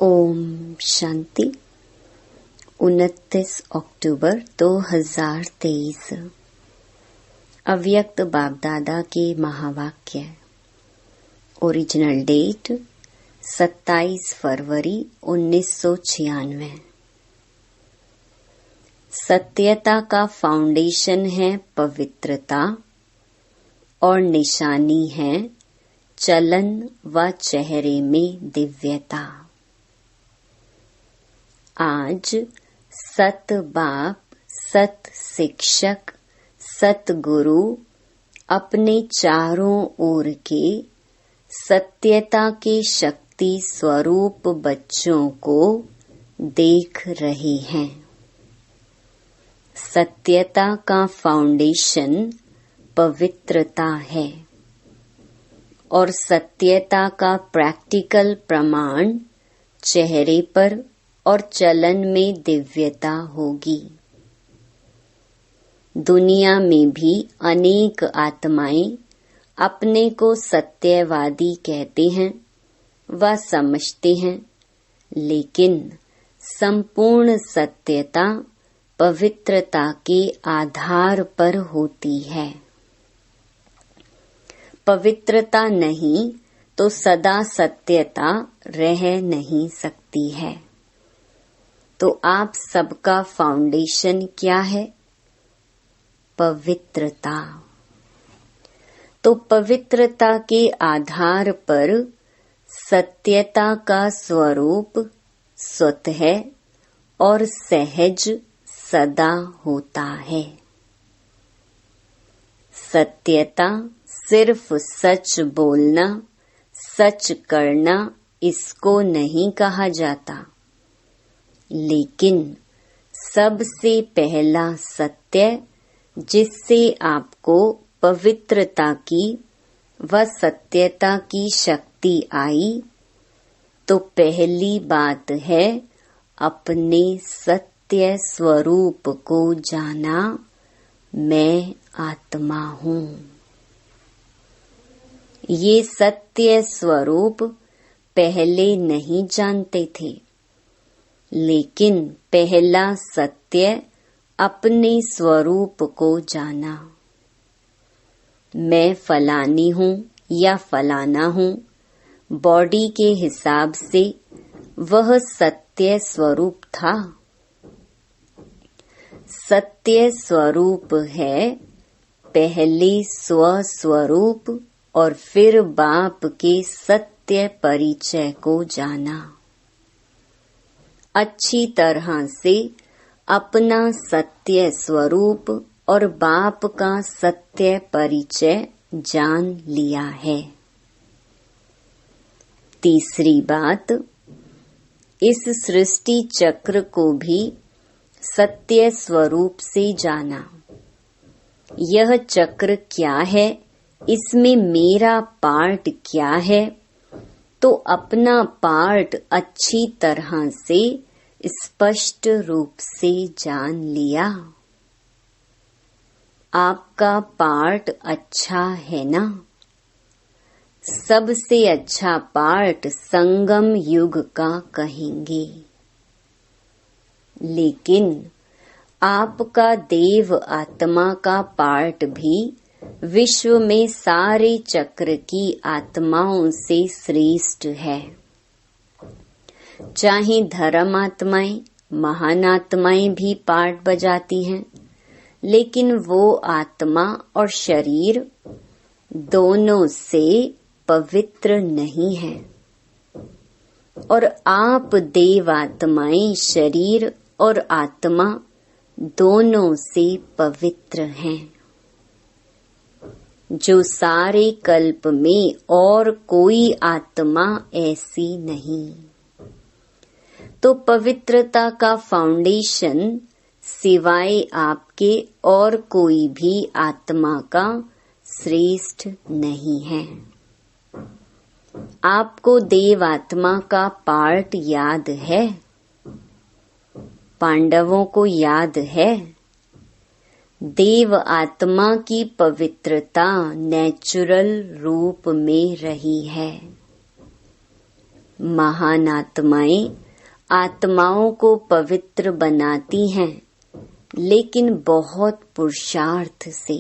ओम शांति। 29 अक्टूबर 2023। अव्यक्त बाप दादा के महावाक्य। ओरिजिनल डेट 27 फरवरी 1996। सत्यता का फाउंडेशन है पवित्रता और निशानी है चलन व चेहरे में दिव्यता। आज सत बाप, सत शिक्षक, सत गुरु अपने चारों ओर के सत्यता के शक्ति स्वरूप बच्चों को देख रहे हैं। सत्यता का फाउंडेशन पवित्रता है और सत्यता का प्रैक्टिकल प्रमाण चेहरे पर और चलन में दिव्यता होगी। दुनिया में भी अनेक आत्माएं अपने को सत्यवादी कहते हैं व समझते हैं, लेकिन संपूर्ण सत्यता पवित्रता के आधार पर होती है। पवित्रता नहीं तो सदा सत्यता रह नहीं सकती है। तो आप सबका फाउंडेशन क्या है? पवित्रता। तो पवित्रता के आधार पर सत्यता का स्वरूप स्वतः और सहज सदा होता है। सत्यता सिर्फ सच बोलना, सच करना इसको नहीं कहा जाता, लेकिन सबसे पहला सत्य जिससे आपको पवित्रता की व सत्यता की शक्ति आई, तो पहली बात है अपने सत्य स्वरूप को जाना। मैं आत्मा हूँ। ये सत्य स्वरूप पहले नहीं जानते थे, लेकिन पहला सत्य अपने स्वरूप को जाना। मैं फलानी हूँ या फलाना हूँ, बॉडी के हिसाब से वह सत्य स्वरूप था। सत्य स्वरूप है पहले स्वस्वरूप और फिर बाप के सत्य परिचय को जाना। अच्छी तरह से अपना सत्य स्वरूप और बाप का सत्य परिचय जान लिया है। तीसरी बात, इस सृष्टि चक्र को भी सत्य स्वरूप से जाना। यह चक्र क्या है, इसमें मेरा पार्ट क्या है, तो अपना पार्ट अच्छी तरह से स्पष्ट रूप से जान लिया। आपका पार्ट अच्छा है ना? सबसे अच्छा पार्ट संगम युग का कहेंगे, लेकिन आपका देव आत्मा का पार्ट भी विश्व में सारे चक्र की आत्माओं से श्रेष्ठ है। चाहे धर्म आत्माएं, महान आत्माएं भी पार्ट बजाती हैं, लेकिन वो आत्मा और शरीर दोनों से पवित्र नहीं है। और आप देव आत्माएं शरीर और आत्मा दोनों से पवित्र हैं, जो सारे कल्प में और कोई आत्मा ऐसी नहीं। तो पवित्रता का फाउंडेशन सिवाय आपके और कोई भी आत्मा का श्रेष्ठ नहीं है। आपको देव आत्मा का पार्ट याद है? पांडवों को याद है? देव आत्मा की पवित्रता नेचुरल रूप में रही है। महान आत्माएं आत्माओं को पवित्र बनाती हैं, लेकिन बहुत पुरुषार्थ से,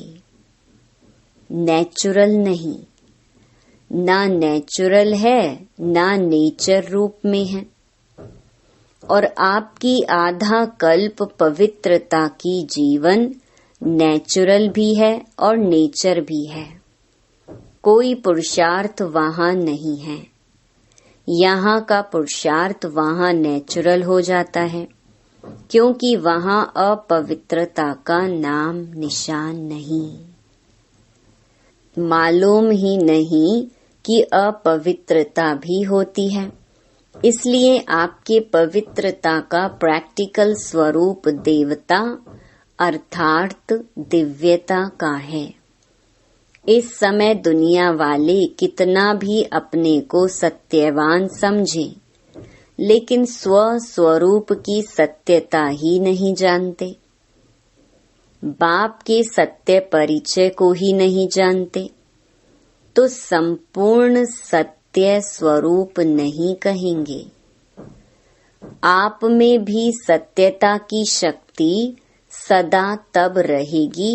नेचुरल नहीं। ना नेचुरल है, ना नेचर रूप में है। और आपकी आधा कल्प पवित्रता की जीवन नेचुरल भी है और नेचर भी है। कोई पुरुषार्थ वहाँ नहीं है। यहाँ का पुरुषार्थ वहाँ नेचुरल हो जाता है, क्योंकि वहाँ अपवित्रता का नाम निशान नहीं। मालूम ही नहीं कि अपवित्रता भी होती है। इसलिए आपके पवित्रता का प्रैक्टिकल स्वरूप देवता अर्थात दिव्यता का है। इस समय दुनिया वाले कितना भी अपने को सत्यवान समझें, लेकिन स्वरूप की सत्यता ही नहीं जानते। बाप के सत्य परिचय को ही नहीं जानते, तो संपूर्ण सत्य स्वरूप नहीं कहेंगे। आप में भी सत्यता की शक्ति सदा तब रहेगी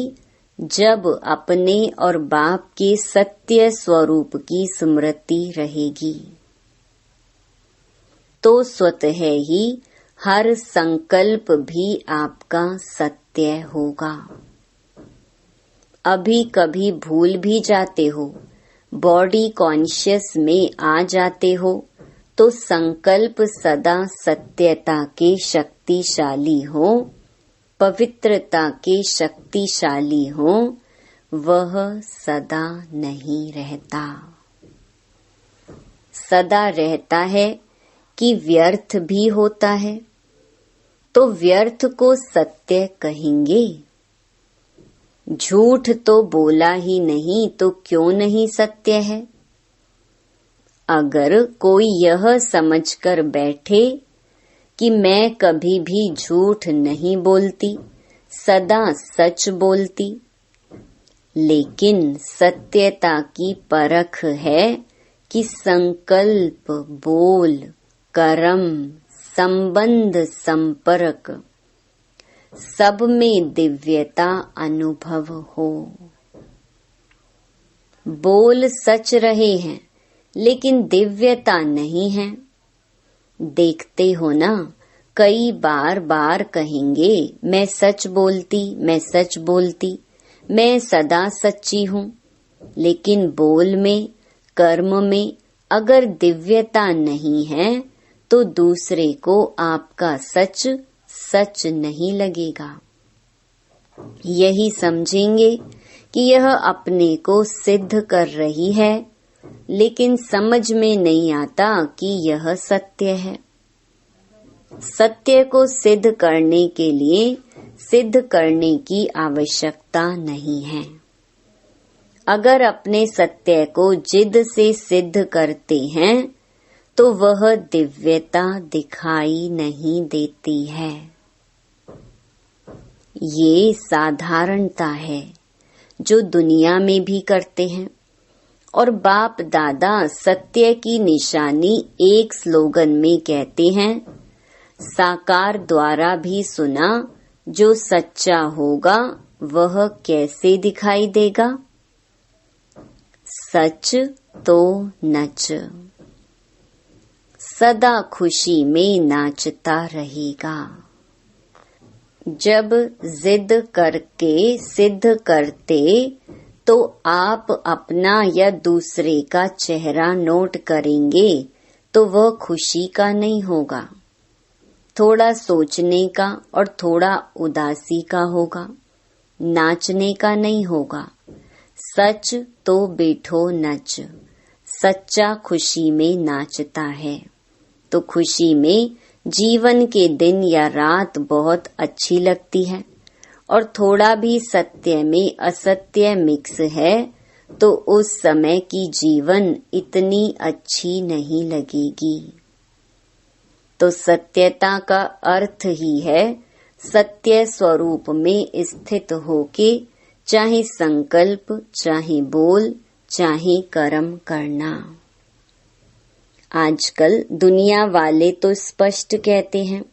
जब अपने और बाप के सत्य स्वरूप की स्मृति रहेगी। तो स्वतः ही हर संकल्प भी आपका सत्य होगा। अभी कभी भूल भी जाते हो, बॉडी कॉन्शियस में आ जाते हो, तो संकल्प सदा सत्यता के शक्तिशाली हो, पवित्रता के शक्तिशाली हो, वह सदा नहीं रहता। सदा रहता है कि व्यर्थ भी होता है, तो व्यर्थ को सत्य कहेंगे। झूठ तो बोला ही नहीं तो क्यों नहीं सत्य है। अगर कोई यह समझकर बैठे कि मैं कभी भी झूठ नहीं बोलती, सदा सच बोलती, लेकिन सत्यता की परख है कि संकल्प, बोल, कर्म, संबंध, संपर्क सब में दिव्यता अनुभव हो। बोल सच रहे हैं, लेकिन दिव्यता नहीं है। देखते हो ना, कई बार कहेंगे मैं सच बोलती, मैं सच बोलती, मैं सदा सच्ची हूँ, लेकिन बोल में, कर्म में अगर दिव्यता नहीं है तो दूसरे को आपका सच सच नहीं लगेगा। यही समझेंगे कि यह अपने को सिद्ध कर रही है, लेकिन समझ में नहीं आता कि यह सत्य है। सत्य को सिद्ध करने के लिए सिद्ध करने की आवश्यकता नहीं है। अगर अपने सत्य को जिद से सिद्ध करते हैं तो वह दिव्यता दिखाई नहीं देती है। ये साधारणता है जो दुनिया में भी करते हैं, और बाप दादा सत्य की निशानी एक स्लोगन में कहते हैं, साकार द्वारा भी सुना, जो सच्चा होगा वह कैसे दिखाई देगा। सच तो नच, सदा खुशी में नाचता रहेगा। जब जिद करके सिद्ध करते तो आप अपना या दूसरे का चेहरा नोट करेंगे तो वह खुशी का नहीं होगा, थोड़ा सोचने का और थोड़ा उदासी का होगा, नाचने का नहीं होगा। सच तो बैठो नच, सच्चा खुशी में नाचता है, तो खुशी में जीवन के दिन या रात बहुत अच्छी लगती है, और थोड़ा भी सत्य में असत्य मिक्स है तो उस समय की जीवन इतनी अच्छी नहीं लगेगी। तो सत्यता का अर्थ ही है सत्य स्वरूप में स्थित होके चाहे संकल्प, चाहे बोल, चाहे कर्म करना। आजकल दुनिया वाले तो स्पष्ट कहते हैं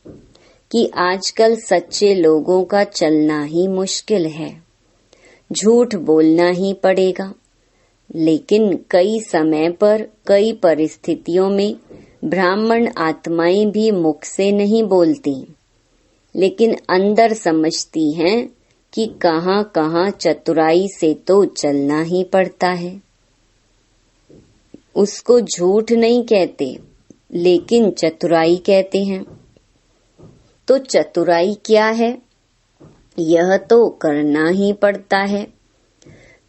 कि आजकल सच्चे लोगों का चलना ही मुश्किल है, झूठ बोलना ही पड़ेगा। लेकिन कई समय पर कई परिस्थितियों में ब्राह्मण आत्माएं भी मुख से नहीं बोलती, लेकिन अंदर समझती हैं कि कहाँ कहाँ चतुराई से तो चलना ही पड़ता है। उसको झूठ नहीं कहते, लेकिन चतुराई कहते हैं। तो चतुराई क्या है? यह तो करना ही पड़ता है।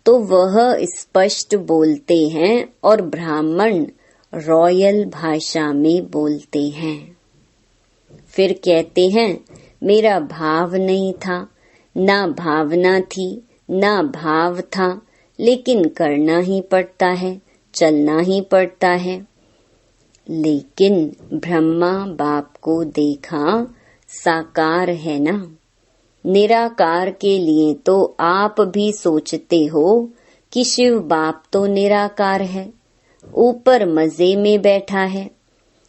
तो वह स्पष्ट बोलते हैं और ब्राह्मण रॉयल भाषा में बोलते हैं। फिर कहते हैं मेरा भाव नहीं था, ना भावना थी, ना भाव था, लेकिन करना ही पड़ता है, चलना ही पड़ता है। लेकिन ब्रह्मा बाप को देखा, साकार है ना। निराकार के लिए तो आप भी सोचते हो कि शिव बाप तो निराकार है, ऊपर मजे में बैठा है,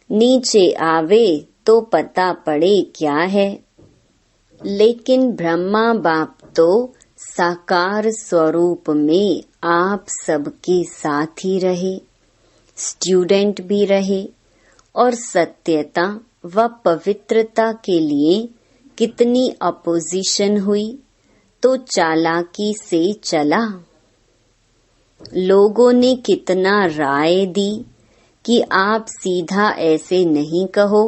नीचे आवे तो पता पड़े क्या है। लेकिन ब्रह्मा बाप तो साकार स्वरूप में आप सबके साथ ही रहे, स्टूडेंट भी रहे, और सत्यता व पवित्रता के लिए कितनी अपोजिशन हुई तो चालाकी से चला। लोगों ने कितना राय दी कि आप सीधा ऐसे नहीं कहो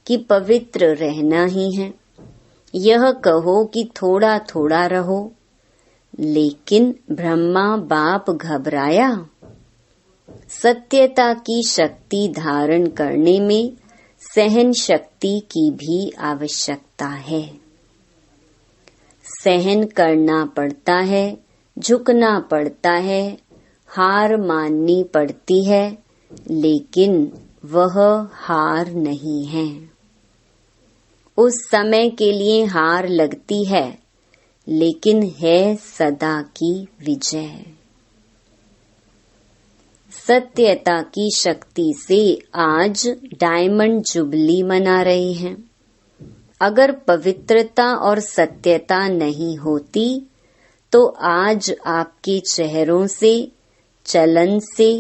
कि पवित्र रहना ही है, यह कहो कि थोड़ा थोड़ा रहो। लेकिन ब्रह्मा बाप घबराया। सत्यता की शक्ति धारण करने में सहन शक्ति की भी आवश्यकता है। सहन करना पड़ता है, झुकना पड़ता है, हार माननी पड़ती है, लेकिन वह हार नहीं है। उस समय के लिए हार लगती है, लेकिन है सदा की विजय। सत्यता की शक्ति से आज डायमंड जुबली मना रहे हैं। अगर पवित्रता और सत्यता नहीं होती तो आज आपके चेहरों से, चलन से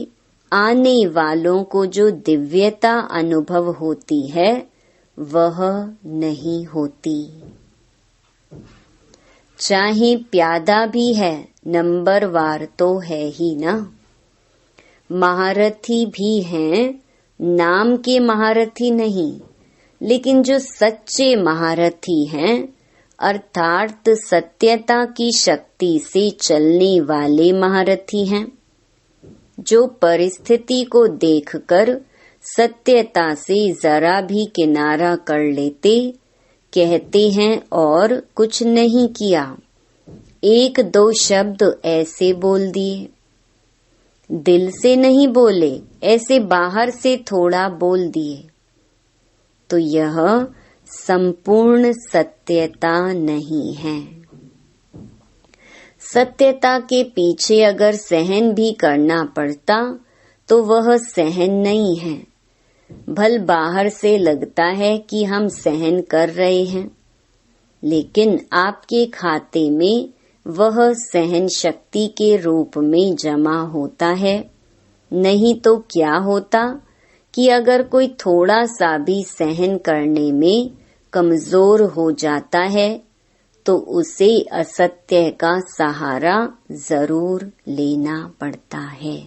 आने वालों को जो दिव्यता अनुभव होती है वह नहीं होती। चाहे प्यादा भी है, नंबरवार तो है ही ना। महारथी भी हैं, नाम के महारथी नहीं, लेकिन जो सच्चे महारथी हैं, अर्थात सत्यता की शक्ति से चलने वाले महारथी हैं, जो परिस्थिति को देखकर सत्यता से जरा भी किनारा कर लेते, कहते हैं और कुछ नहीं किया, एक दो शब्द ऐसे बोल दिए, दिल से नहीं बोले, ऐसे बाहर से थोड़ा बोल दिए, तो यह संपूर्ण सत्यता नहीं है। सत्यता के पीछे अगर सहन भी करना पड़ता तो वह सहन नहीं है। भल बाहर से लगता है कि हम सहन कर रहे हैं, लेकिन आपके खाते में वह सहन शक्ति के रूप में जमा होता है। नहीं तो क्या होता कि अगर कोई थोड़ा सा भी सहन करने में कमजोर हो जाता है तो उसे असत्य का सहारा जरूर लेना पड़ता है।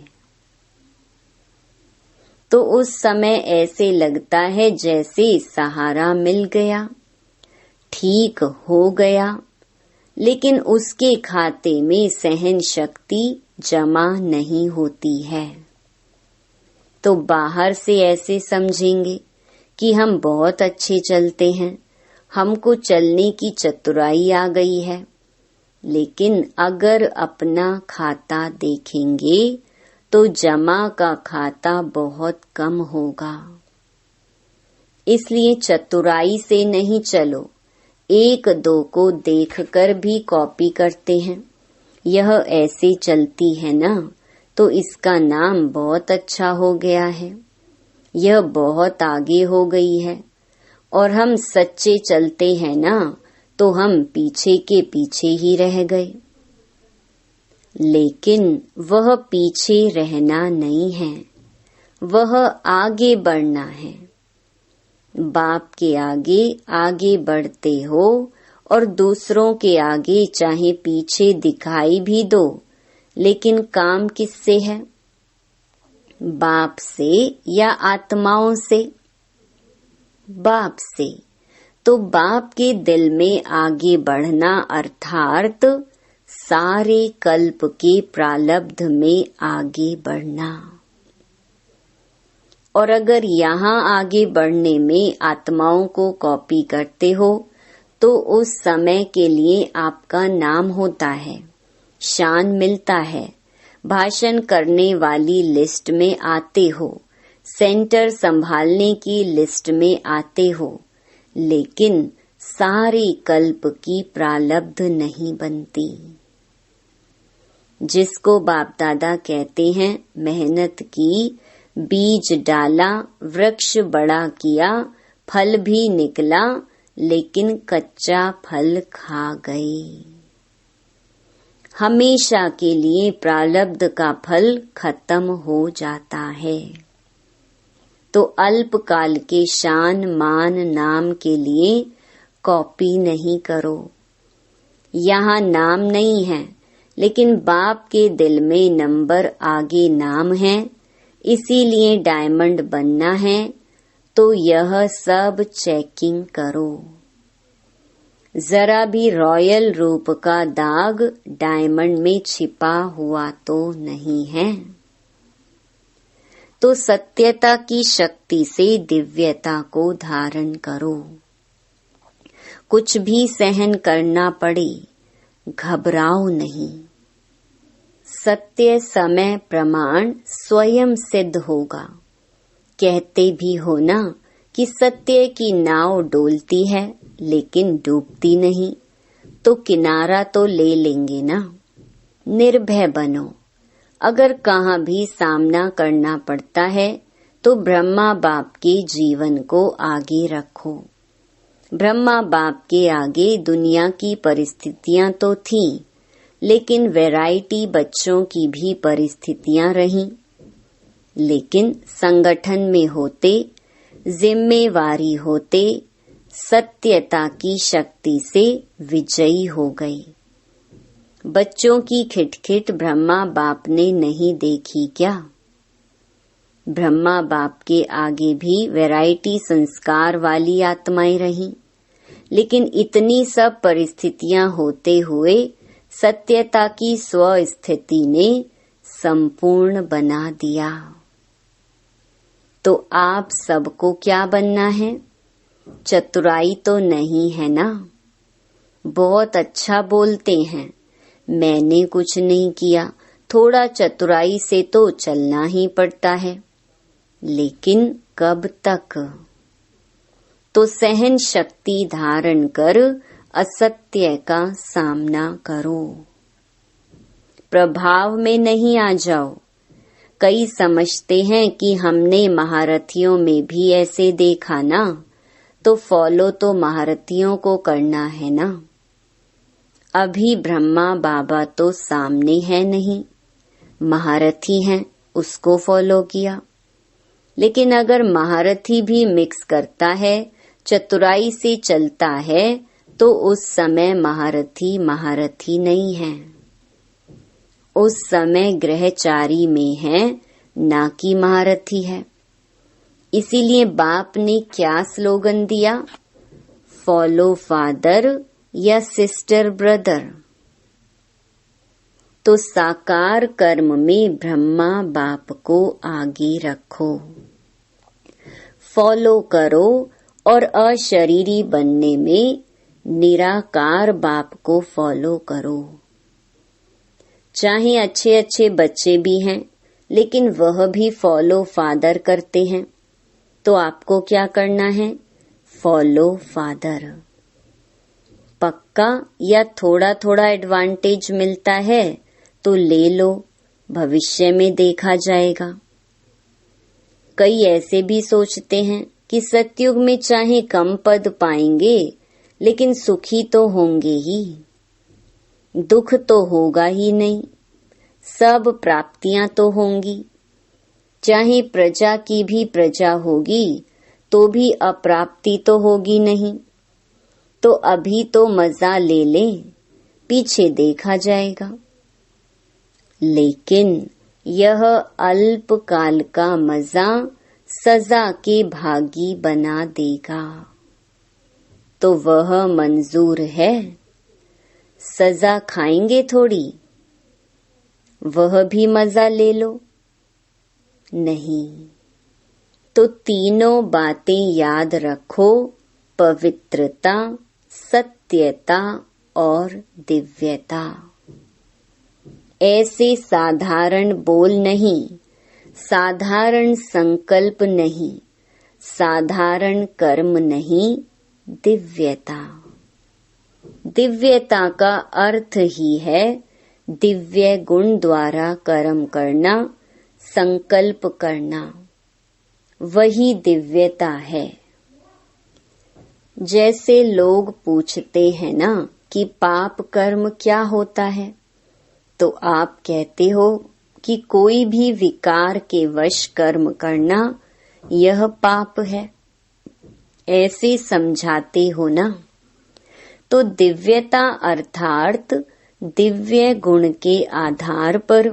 तो उस समय ऐसे लगता है जैसे सहारा मिल गया, ठीक हो गया, लेकिन उसके खाते में सहन शक्ति जमा नहीं होती है। तो बाहर से ऐसे समझेंगे कि हम बहुत अच्छे चलते हैं, हमको चलने की चतुराई आ गई है, लेकिन अगर अपना खाता देखेंगे तो जमा का खाता बहुत कम होगा। इसलिए चतुराई से नहीं चलो, एक दो को देखकर भी कॉपी करते हैं, यह ऐसे चलती है ना तो इसका नाम बहुत अच्छा हो गया है। यह बहुत आगे हो गई है और हम सच्चे चलते हैं ना, तो हम पीछे के पीछे ही रह गए। लेकिन वह पीछे रहना नहीं है, वह आगे बढ़ना है। बाप के आगे आगे बढ़ते हो और दूसरों के आगे चाहे पीछे दिखाई भी दो, लेकिन काम किससे है? बाप से या आत्माओं से? बाप से। तो बाप के दिल में आगे बढ़ना अर्थात सारे कल्प के प्रारब्ध में आगे बढ़ना। और अगर यहाँ आगे बढ़ने में आत्माओं को कॉपी करते हो तो उस समय के लिए आपका नाम होता है, शान मिलता है, भाषण करने वाली लिस्ट में आते हो, सेंटर संभालने की लिस्ट में आते हो, लेकिन सारे कल्प की प्रारब्ध नहीं बनती। जिसको बाप दादा कहते हैं मेहनत की, बीज डाला, वृक्ष बड़ा किया, फल भी निकला, लेकिन कच्चा फल खा गए। हमेशा के लिए प्रारब्ध का फल खत्म हो जाता है। तो अल्पकाल के शान मान नाम के लिए कॉपी नहीं करो। यहाँ नाम नहीं है, लेकिन बाप के दिल में नंबर आगे नाम है, इसीलिए डायमंड बनना है। तो यह सब चेकिंग करो। जरा भी रॉयल रूप का दाग डायमंड में छिपा हुआ तो नहीं है। तो सत्यता की शक्ति से दिव्यता को धारण करो। कुछ भी सहन करना पड़े, घबराओ नहीं। सत्य समय प्रमाण स्वयं सिद्ध होगा। कहते भी हो ना कि सत्य की नाव डोलती है लेकिन डूबती नहीं, तो किनारा तो ले लेंगे ना। निर्भय बनो। अगर कहाँ भी सामना करना पड़ता है तो ब्रह्मा बाप के जीवन को आगे रखो। ब्रह्मा बाप के आगे दुनिया की परिस्थितियां तो थीं, लेकिन वैरायटी बच्चों की भी परिस्थितियां रहीं। लेकिन संगठन में होते, जिम्मेवारी होते, सत्यता की शक्ति से विजयी हो गई। बच्चों की खिटखिट ब्रह्मा बाप ने नहीं देखी क्या? ब्रह्मा बाप के आगे भी वैरायटी संस्कार वाली आत्माएं रहीं, लेकिन इतनी सब परिस्थितियां होते हुए सत्यता की स्वस्थिति ने संपूर्ण बना दिया। तो आप सबको क्या बनना है? चतुराई तो नहीं है ना? बहुत अच्छा बोलते हैं, मैंने कुछ नहीं किया, थोड़ा चतुराई से तो चलना ही पड़ता है, लेकिन कब तक? तो सहन शक्ति धारण कर असत्य का सामना करो। प्रभाव में नहीं आ जाओ। कई समझते हैं कि हमने महारथियों में भी ऐसे देखा ना, तो फॉलो तो महारथियों को करना है ना। अभी ब्रह्मा बाबा तो सामने है नहीं, महारथी हैं, उसको फॉलो किया। लेकिन अगर महारथी भी मिक्स करता है, चतुराई से चलता है, तो उस समय महारथी नहीं है। उस समय ग्रहचारी में है, ना कि महारथी है। इसीलिए बाप ने क्या स्लोगन दिया? फॉलो फादर या सिस्टर ब्रदर। तो साकार कर्म में ब्रह्मा बाप को आगे रखो, फॉलो करो, और अशरीरी बनने में निराकार बाप को फॉलो करो। चाहे अच्छे अच्छे बच्चे भी हैं, लेकिन वह भी फॉलो फादर करते हैं, तो आपको क्या करना है? Follow father. पक्का या थोड़ा थोड़ा एडवांटेज मिलता है तो ले लो, भविष्य में देखा जाएगा। कई ऐसे भी सोचते हैं कि सतयुग में चाहे कम पद पाएंगे लेकिन सुखी तो होंगे ही, दुख तो होगा ही नहीं, सब प्राप्तियां तो होंगी। चाहे प्रजा की भी प्रजा होगी तो भी अप्राप्ति तो होगी नहीं। तो अभी तो मजा ले लें, पीछे देखा जाएगा। लेकिन यह अल्प काल का मजा सजा के भागी बना देगा, तो वह मंजूर है। सजा खाएंगे थोड़ी, वह भी मजा ले लो। नहीं तो तीनों बातें याद रखो, पवित्रता, सत्यता और दिव्यता। ऐसे साधारण बोल नहीं, साधारण संकल्प नहीं, साधारण कर्म नहीं, दिव्यता। दिव्यता का अर्थ ही है दिव्य गुण द्वारा कर्म करना, संकल्प करना, वही दिव्यता है। जैसे लोग पूछते हैं ना कि पाप कर्म क्या होता है, तो आप कहते हो कि कोई भी विकार के वश कर्म करना यह पाप है, ऐसे समझाते हो ना। तो दिव्यता अर्थात दिव्य गुण के आधार पर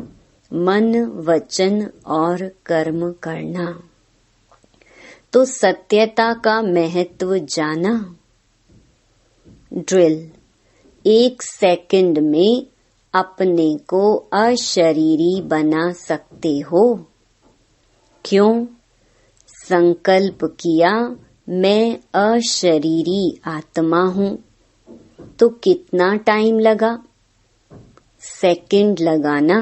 मन, वचन और कर्म करना। तो सत्यता का महत्व जाना। ड्रिल, 1 सेकंड में अपने को अशरीरी बना सकते हो। क्यों? संकल्प किया मैं अशरीरी आत्मा हूँ। तो कितना टाइम लगा? सेकंड लगाना।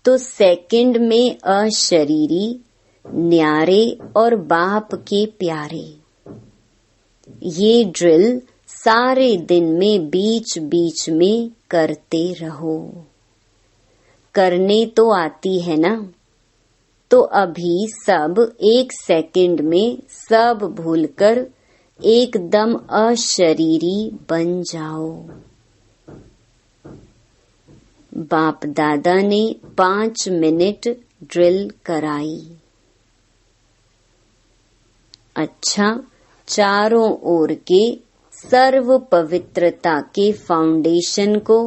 तो सेकंड में अशरीरी, न्यारे और बाप के प्यारे। ये ड्रिल सारे दिन में बीच बीच में करते रहो। करने तो आती है ना। तो अभी सब 1 सेकंड में सब भूलकर एकदम अशरीरी बन जाओ। बाप दादा ने 5 मिनट ड्रिल कराई। अच्छा, चारों ओर के सर्व पवित्रता के फाउंडेशन को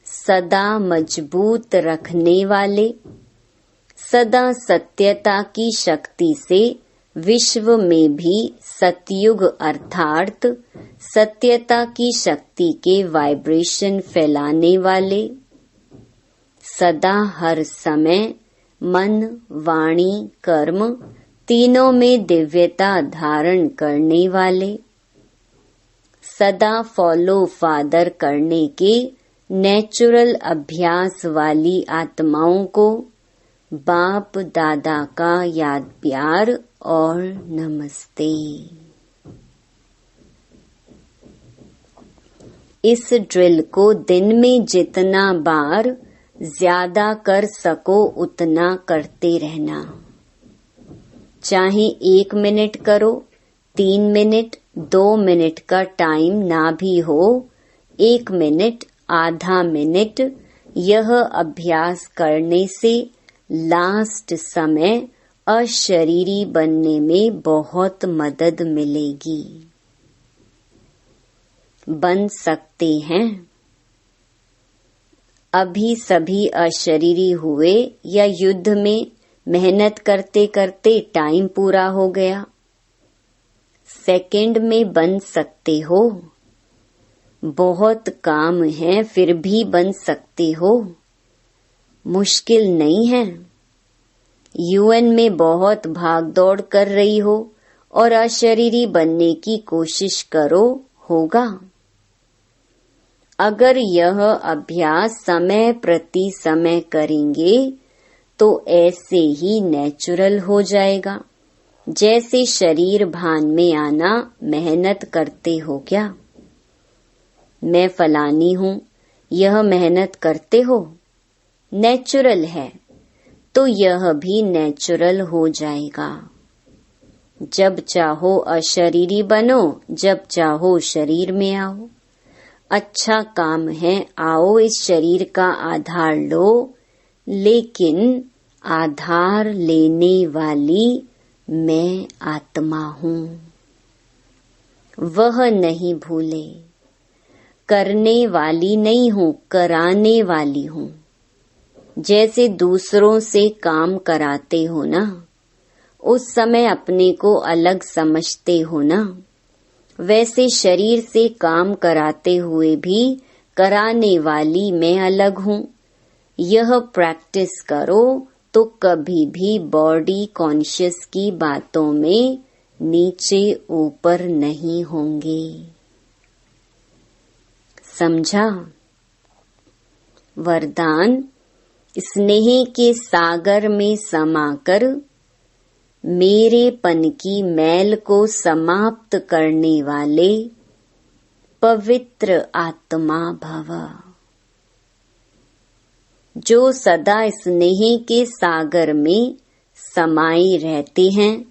सदा मजबूत रखने वाले, सदा सत्यता की शक्ति से विश्व में भी सतयुग अर्थात सत्यता की शक्ति के वाइब्रेशन फैलाने वाले, सदा हर समय मन, वाणी, कर्म तीनों में दिव्यता धारण करने वाले, सदा फॉलो फादर करने के नेचुरल अभ्यास वाली आत्माओं को बाप दादा का याद प्यार और नमस्ते। इस ड्रिल को दिन में जितना बार ज्यादा कर सको उतना करते रहना। चाहे 1 मिनट करो, 3 मिनट, 2 मिनट का टाइम ना भी हो, 1 मिनट, आधा मिनट, यह अभ्यास करने से लास्ट समय अशरीरी बनने में बहुत मदद मिलेगी। बन सकते हैं। अभी सभी अशरीरी हुए या युद्ध में मेहनत करते करते टाइम पूरा हो गया। सेकंड में बन सकते हो। बहुत काम है फिर भी बन सकते हो। मुश्किल नहीं है। यूएन में बहुत भागदौड़ कर रही हो और अशरीरी बनने की कोशिश करो, होगा। अगर यह अभ्यास समय प्रति समय करेंगे तो ऐसे ही नेचुरल हो जाएगा जैसे शरीर भान में आना मेहनत करते हो क्या। मैं फलानी हूँ, यह मेहनत करते हो, नेचुरल है। तो यह भी नेचुरल हो जाएगा। जब चाहो अशरीरी बनो, जब चाहो शरीर में आओ। अच्छा काम है, आओ इस शरीर का आधार लो, लेकिन आधार लेने वाली मैं आत्मा हूँ, वह नहीं भूले। करने वाली नहीं हूँ, कराने वाली हूँ। जैसे दूसरों से काम कराते हो ना, उस समय अपने को अलग समझते हो ना, वैसे शरीर से काम कराते हुए भी कराने वाली मैं अलग हूँ। यह प्रैक्टिस करो तो कभी भी बॉडी कॉन्शियस की बातों में नीचे ऊपर नहीं होंगे। समझा? वरदान, स्नेह के सागर में समाकर मेरेपन की मैल को समाप्त करने वाले पवित्र आत्मा भव। जो सदा स्नेह के सागर में समाये रहते हैं,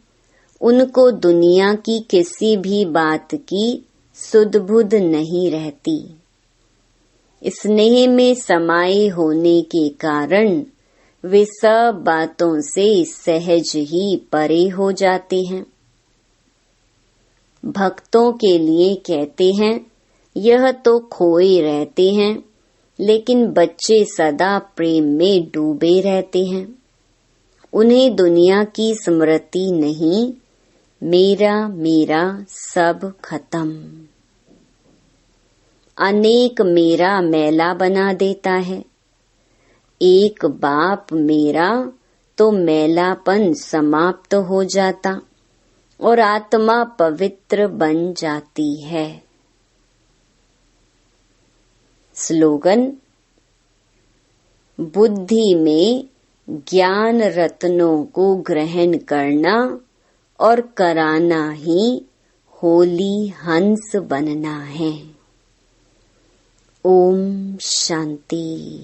उनको दुनिया की किसी भी बात की सुध-बुध नहीं रहती। स्नेह में समाये होने के कारण वे सब बातों से सहज ही परे हो जाते हैं। भक्तों के लिए कहते हैं, यह तो खोए रहते हैं, लेकिन बच्चे सदा प्रेम में डूबे रहते हैं। उन्हें दुनिया की स्मृति नहीं, मेरा मेरा सब खत्म। अनेक मेरा मैला बना देता है। एक बाप मेरा तो मैलापन समाप्त हो जाता और आत्मा पवित्र बन जाती है। स्लोगन, बुद्धि में ज्ञान रत्नों को ग्रहण करना और कराना ही होली हंस बनना है। ओम शांति।